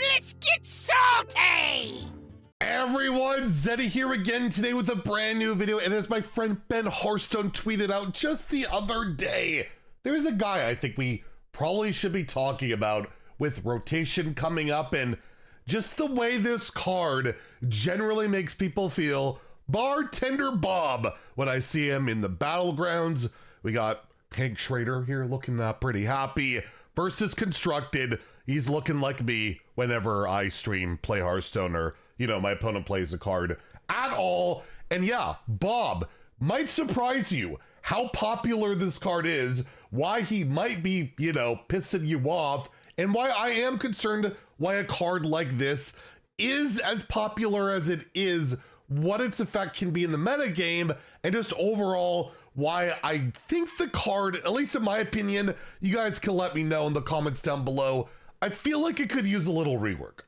Let's get salty! Everyone, Zeddy here again today with a brand new video, and as my friend Ben Hearthstone tweeted out just the other day, there's a guy I think we probably should be talking about with rotation coming up and just the way this card generally makes people feel. Bartender Bob, when I see him in the battlegrounds. We got Hank Schrader here looking pretty happy versus Constructed. He's looking like me whenever I stream, play Hearthstone, or, you know, my opponent plays a card at all. And yeah, Bob might surprise you how popular this card is, why he might be, you know, pissing you off, and why I am concerned why a card like this is as popular as it is, what its effect can be in the metagame, and just overall why I think the card, at least in my opinion, you guys can let me know in the comments down below, I feel like it could use a little rework.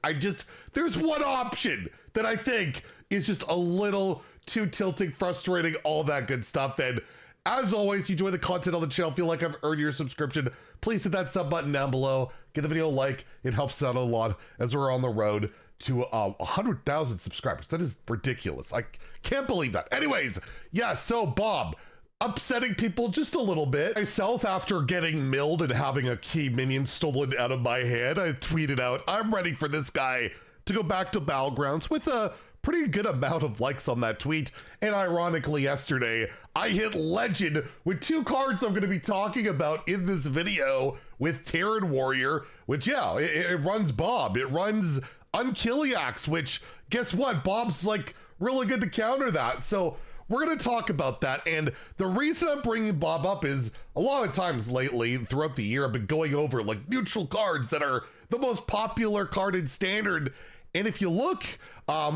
There's one option that I think is just a little too tilting, frustrating, all that good stuff. And as always, you enjoy the content on the channel, feel like I've earned your subscription, please hit that sub button down below, give the video a like, it helps out a lot as we're on the road to 100,000 subscribers. That is ridiculous. I can't believe that. Anyways, yeah, so Bob, upsetting people just a little bit. Myself, after getting milled and having a key minion stolen out of my hand, I tweeted out, I'm ready for this guy to go back to Battlegrounds with a pretty good amount of likes on that tweet. And ironically, yesterday, I hit Legend with two cards I'm going to be talking about in this video with Terran Warrior, which, yeah, it runs Bob. It runs Zilliax, which, guess what? Bob's, like, really good to counter that. So we're going to talk about that, and the reason I'm bringing Bob up is a lot of times lately, throughout the year, I've been going over like neutral cards that are the most popular card in Standard, and if you look,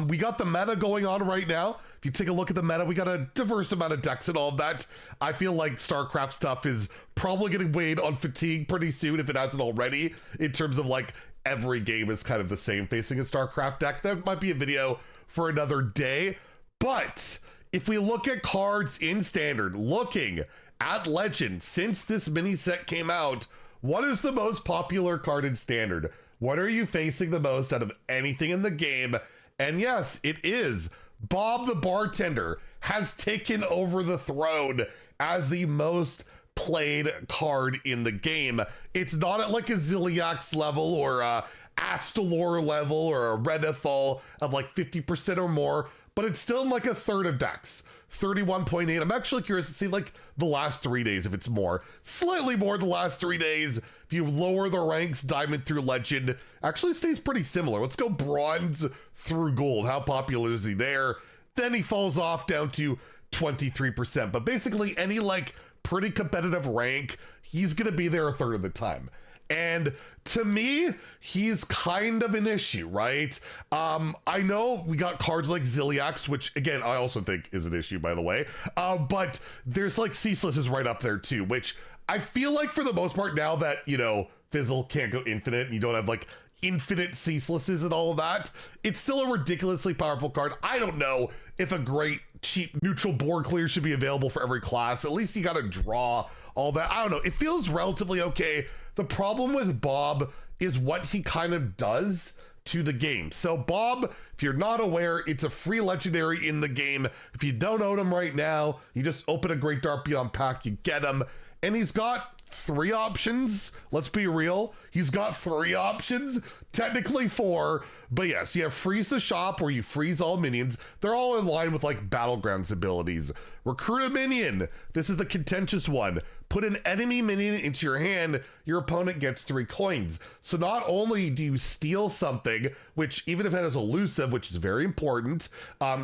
we got the meta going on right now. If you take a look at the meta, we got a diverse amount of decks and all of that. I feel like StarCraft stuff is probably getting weighed on fatigue pretty soon, if it hasn't already, in terms of like every game is kind of the same facing a StarCraft deck. That might be a video for another day, but if we look at cards in Standard, looking at Legend, since this mini set came out, what is the most popular card in Standard? What are you facing the most out of anything in the game? And yes, it is Bob the Bartender has taken over the throne as the most played card in the game. It's not at like a Zilliax level or a Astalor level or a Redethal of like 50% or more, but it's still in like a third of decks, 31.8. I'm actually curious to see like the last 3 days if it's more, slightly more the last 3 days. If you lower the ranks, Diamond through Legend, actually stays pretty similar. Let's go Bronze through Gold. How popular is he there? Then he falls off down to 23%. But basically any like pretty competitive rank, he's gonna be there a third of the time. And to me, he's kind of an issue, right? I know we got cards like Zilliax, which again, I also think is an issue, by the way. But there's like Ceaseless is right up there too, which I feel like for the most part now that, you know, Fizzle can't go infinite and you don't have like infinite Ceaselesses and all of that, it's still a ridiculously powerful card. I don't know if a great cheap neutral board clear should be available for every class. At least you got to draw all that. I don't know. It feels relatively okay. The problem with Bob is what he kind of does to the game. So Bob, if you're not aware, it's a free legendary in the game. If you don't own him right now, you just open a Great Dark Beyond pack, you get him, and he's got 3 options. Let's be real. He's got 3 options, technically 4, but yes, you have Freeze the Shop where you freeze all minions. They're all in line with like Battlegrounds abilities. Recruit a minion. This is the contentious one. Put an enemy minion into your hand, your opponent gets 3 coins. So not only do you steal something, which even if it has elusive, which is very important,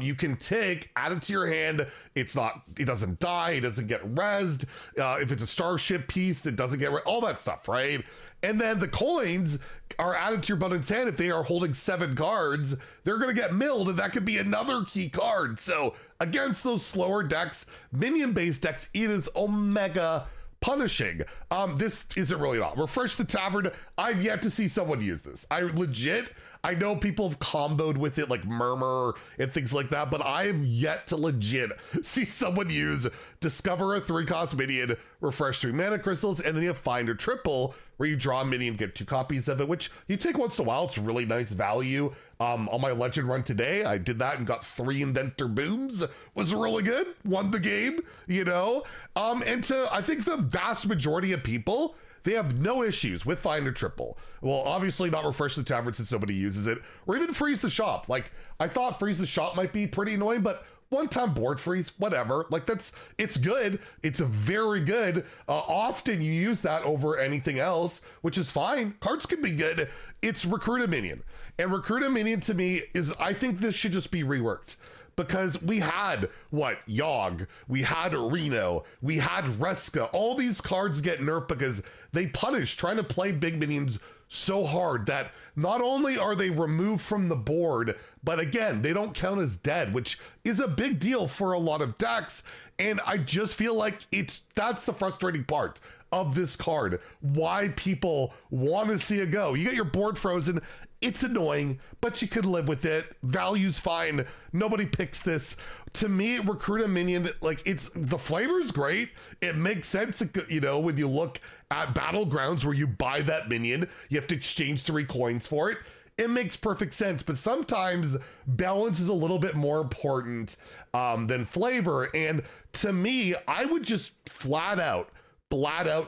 you can take, add it to your hand. It doesn't die, it doesn't get rezzed. If it's a starship piece, it doesn't get all that stuff, right? And then the coins are added to your opponent's hand. If they are holding 7 cards, they're going to get milled, and that could be another key card. So against those slower decks, minion-based decks, it is omega punishing. This isn't really not. Refresh the Tavern. I've yet to see someone use this. I know people have comboed with it like Murmur and things like that, but I have yet to legit see someone use discover a 3-cost minion, refresh 3 mana crystals, and then you have find a triple where you draw a minion, get 2 copies of it, which you take once in a while. It's really nice value. On my legend run today, I did that and got 3 Inventor Booms. Was really good. Won the game, you know? And to, I think the vast majority of people, they have no issues with find a triple. Well, obviously not refresh the tavern since nobody uses it, or even freeze the shop. Like, I thought freeze the shop might be pretty annoying, but one-time board freeze, whatever. Like, it's good. It's very good. Often you use that over anything else, which is fine. Cards can be good. It's recruit a minion. And recruit a minion to me is, I think this should just be reworked. Because we had, Yogg, we had Reno, we had Reska. All these cards get nerfed because they punish trying to play big minions so hard that not only are they removed from the board, but again, they don't count as dead, which is a big deal for a lot of decks. And I just feel like that's the frustrating part of this card. Why people want to see it go. You get your board frozen. It's annoying, but you could live with it. Value's fine. Nobody picks this. To me, recruit a minion, like, the flavor's great. It makes sense, you know, when you look at Battlegrounds where you buy that minion, you have to exchange 3 coins for it. It makes perfect sense, but sometimes balance is a little bit more important than flavor. And to me, I would just flat out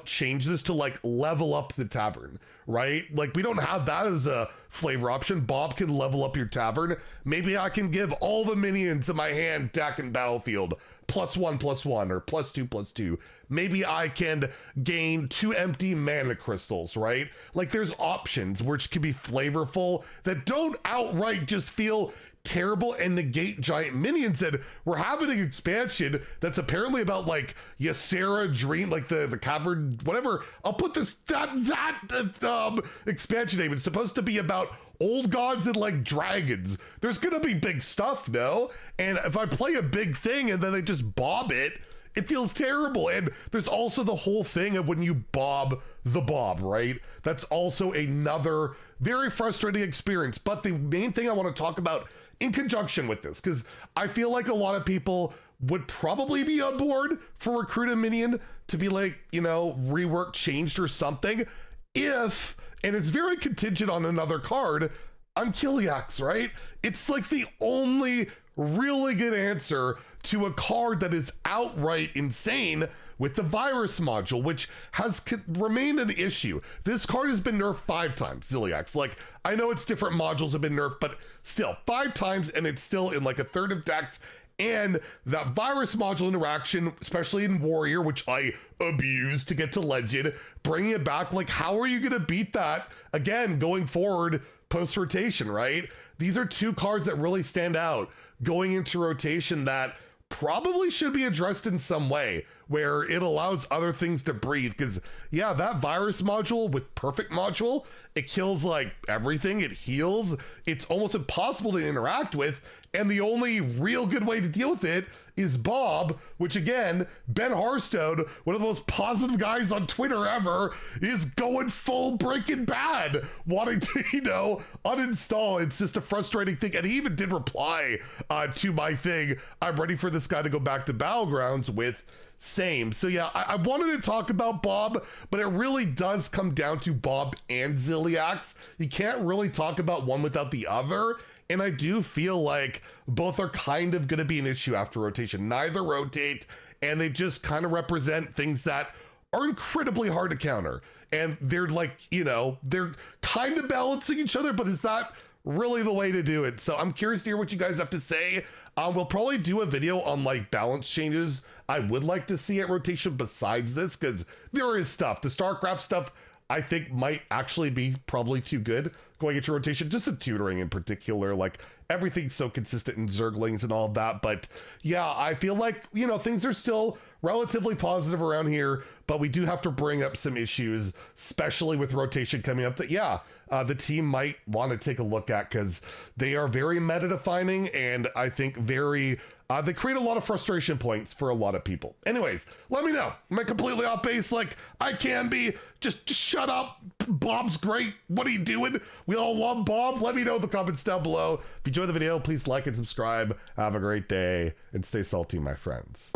change this to like level up the tavern, right? Like, we don't have that as a flavor option. Bob can level up your tavern. Maybe I can give all the minions in my hand deck and battlefield +1/+1 or +2/+2. Maybe I can gain 2 empty mana crystals, right? Like, there's options which can be flavorful that don't outright just feel terrible and negate giant minions. And we're having an expansion that's apparently about like Ysera Dream, like the cavern, whatever. I'll put that expansion name. It's supposed to be about old gods and like dragons. There's gonna be big stuff, no? And if I play a big thing and then they just bob it, it feels terrible. And there's also the whole thing of when you bob the bob, right? That's also another very frustrating experience. But the main thing I want to talk about in conjunction with this, because I feel like a lot of people would probably be on board for recruit a minion to be like, you know, rework, changed or something, if, and it's very contingent on another card, on Zilliax, right? It's like the only really good answer to a card that is outright insane with the virus module, which has remained an issue. This card has been nerfed 5 times, Zilliax. Like, I know it's different modules have been nerfed, but still 5 times, and it's still in like a third of decks. And that virus module interaction, especially in Warrior, which I abuse to get to Legend, bringing it back, like, how are you gonna beat that again going forward post-rotation, right? These are 2 cards that really stand out going into rotation that probably should be addressed in some way where it allows other things to breathe. Because yeah, that virus module with perfect module, it kills like everything. It heals. It's almost impossible to interact with, and the only real good way to deal with it is Bob, which again, Ben Hearthstone, one of the most positive guys on Twitter ever, is going full Breaking Bad, wanting to, you know, uninstall. It's just a frustrating thing. And he even did reply to my thing, I'm ready for this guy to go back to Battlegrounds, with same. So yeah, I wanted to talk about Bob, but it really does come down to Bob and Zilliax. You can't really talk about one without the other. And I do feel like both are kind of going to be an issue after rotation. Neither rotate, and they just kind of represent things that are incredibly hard to counter. And they're like, you know, they're kind of balancing each other, but is that really the way to do it? So I'm curious to hear what you guys have to say. We'll probably do a video on like balance changes I would like to see at rotation besides this, because there is stuff. The StarCraft stuff I think might actually be probably too good going into rotation, just the tutoring in particular. Like, everything's so consistent in Zerglings and all of that. But yeah, I feel like, you know, things are still relatively positive around here, but we do have to bring up some issues, especially with rotation coming up, that yeah, the team might want to take a look at, because they are very meta defining and I think very they create a lot of frustration points for a lot of people. Anyways, let me know. Am I completely off base like I can be? Just shut up. Bob's great. What are you doing? We all love Bob. Let me know in the comments down below. If you enjoyed the video, please like and subscribe. Have a great day and stay salty, my friends.